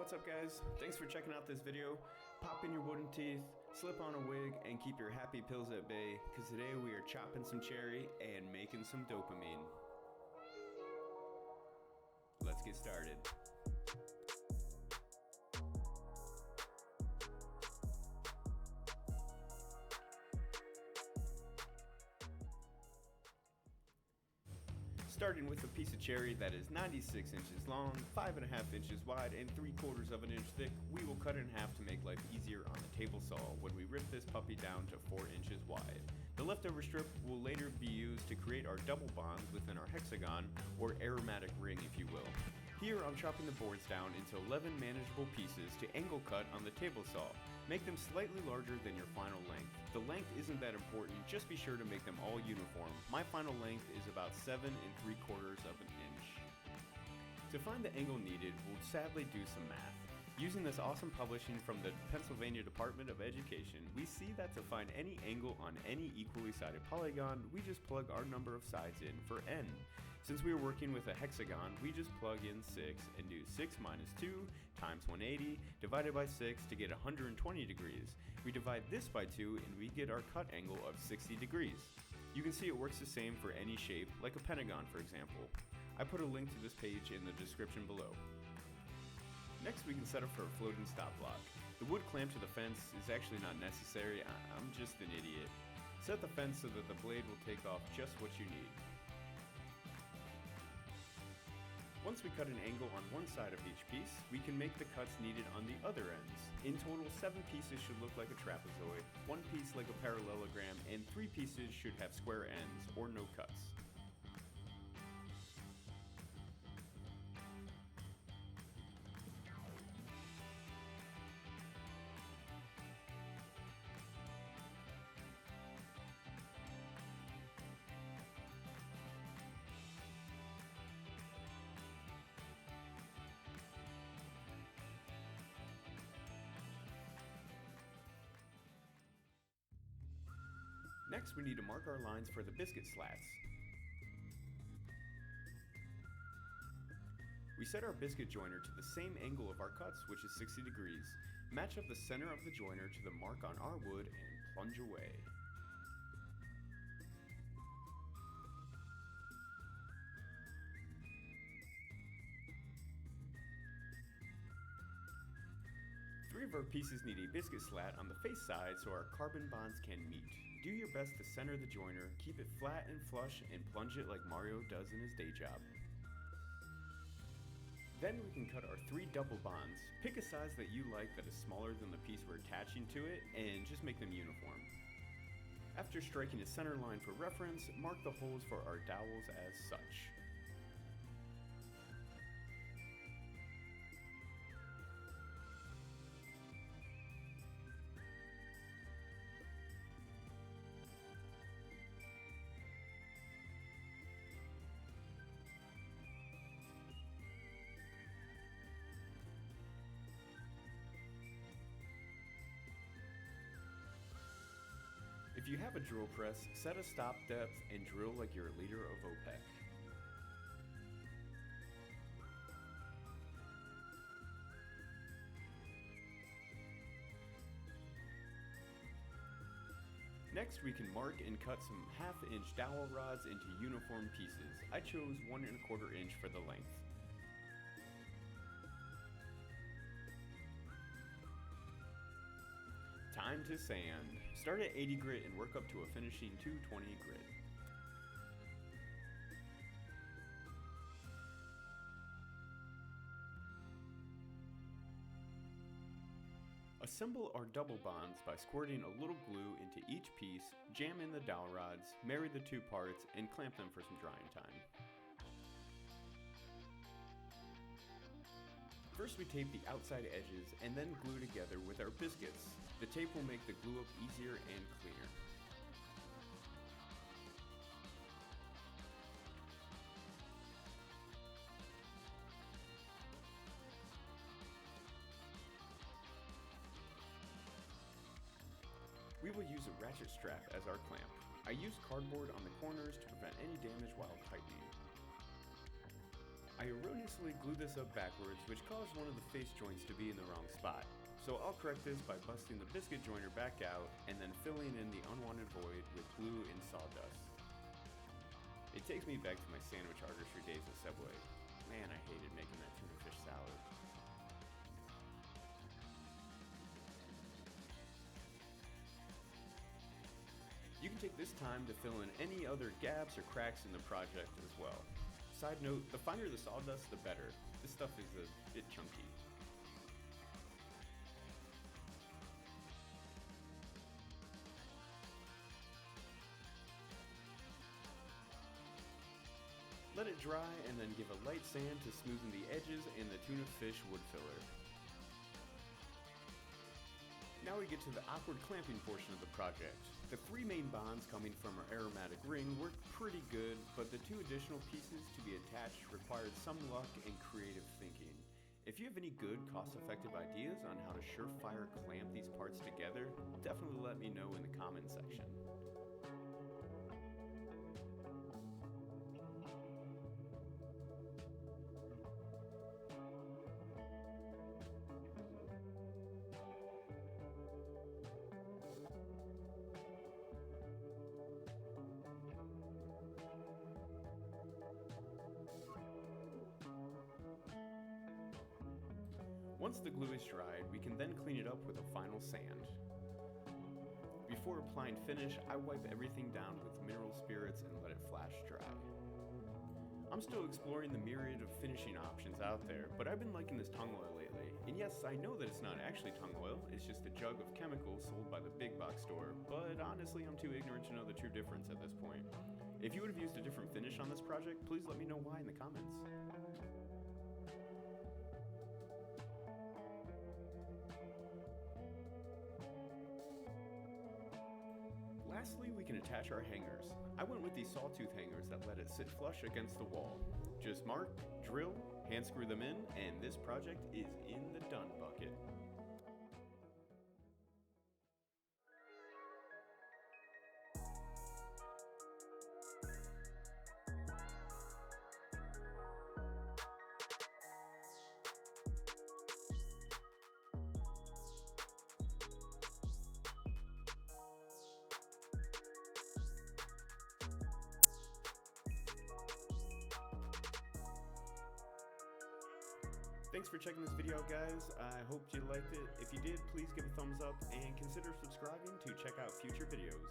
what's up guys? Thanks for checking out this video. Pop in your wooden teeth, slip on a wig, and keep your happy pills at bay, because today we are chopping some cherry and making some dopamine. Let's get started. Starting with a piece of cherry that is 96 inches long, 5.5 inches wide, and 3/4 of an inch thick, we will cut it in half to make life easier on the table saw when we rip this puppy down to 4 inches wide. The leftover strip will later be used to create our double bonds within our hexagon, or aromatic ring if you will. Here I'm chopping the boards down into 11 manageable pieces to angle cut on the table saw. Make them slightly larger than your final length. The length isn't that important, just be sure to make them all uniform. My final length is about 7 3/4 of an inch. To find the angle needed, we'll sadly do some math. Using this awesome publishing from the Pennsylvania Department of Education, we see that to find any angle on any equally sided polygon, we just plug our number of sides in for n. Since we are working with a hexagon, we just plug in 6 and do 6 minus 2 times 180 divided by 6 to get 120 degrees. We divide this by 2 and we get our cut angle of 60 degrees. You can see it works the same for any shape, like a pentagon for example. I put a link to this page in the description below. Next we can set up for a floating stop block. The wood clamp to the fence is actually not necessary, I'm just an idiot. Set the fence so that the blade will take off just what you need. Once we cut an angle on one side of each piece, we can make the cuts needed on the other ends. In total, 7 pieces should look like a trapezoid, 1 piece like a parallelogram, and 3 pieces should have square ends, or no cuts. Next, we need to mark our lines for the biscuit slats. We set our biscuit joiner to the same angle of our cuts, which is 60 degrees. Match up the center of the joiner to the mark on our wood and plunge away. Three of our pieces need a biscuit slat on the face side so our carbon bonds can meet. Do your best to center the joiner, keep it flat and flush, and plunge it like Mario does in his day job. Then we can cut our 3 double bonds. Pick a size that you like that is smaller than the piece we're attaching to it, and just make them uniform. After striking a center line for reference, mark the holes for our dowels as such. If you have a drill press, set a stop depth and drill like you're a leader of OPEC. Next we can mark and cut some 1/2 inch dowel rods into uniform pieces. I chose 1 1/4 inch for the length. Time to sand. Start at 80 grit and work up to a finishing 220 grit. Assemble our double bonds by squirting a little glue into each piece, jam in the dowel rods, marry the 2 parts, and clamp them for some drying time. First we tape the outside edges and then glue together with our biscuits. The tape will make the glue up easier and cleaner. We will use a ratchet strap as our clamp. I use cardboard on the corners to prevent any damage while tightening. I erroneously glued this up backwards, which caused one of the face joints to be in the wrong spot. So I'll correct this by busting the biscuit joiner back out and then filling in the unwanted void with glue and sawdust. It takes me back to my sandwich artistry days at Subway. Man, I hated making that tuna fish salad. You can take this time to fill in any other gaps or cracks in the project as well. Side note, the finer the sawdust, the better. This stuff is a bit chunky. Let it dry and then give a light sand to smoothen the edges and the tuna fish wood filler. Now we get to the awkward clamping portion of the project. The three main bonds coming from our aromatic ring worked pretty good, but the two additional pieces to be attached required some luck and creative thinking. If you have any good, cost-effective ideas on how to surefire clamp these parts together, definitely let me know in the comment section. Once the glue is dried, we can then clean it up with a final sand. Before applying finish, I wipe everything down with mineral spirits and let it flash dry. I'm still exploring the myriad of finishing options out there, but I've been liking this tung oil lately. And yes, I know that it's not actually tung oil, it's just a jug of chemicals sold by the big box store, but honestly I'm too ignorant to know the true difference at this point. If you would have used a different finish on this project, please let me know why in the comments. Lastly, we can attach our hangers. I went with these sawtooth hangers that let it sit flush against the wall. Just mark, drill, hand screw them in, and this project is in the done bucket. Thanks for checking this video out, guys. I hope you liked it. If you did, please give a thumbs up and consider subscribing to check out future videos.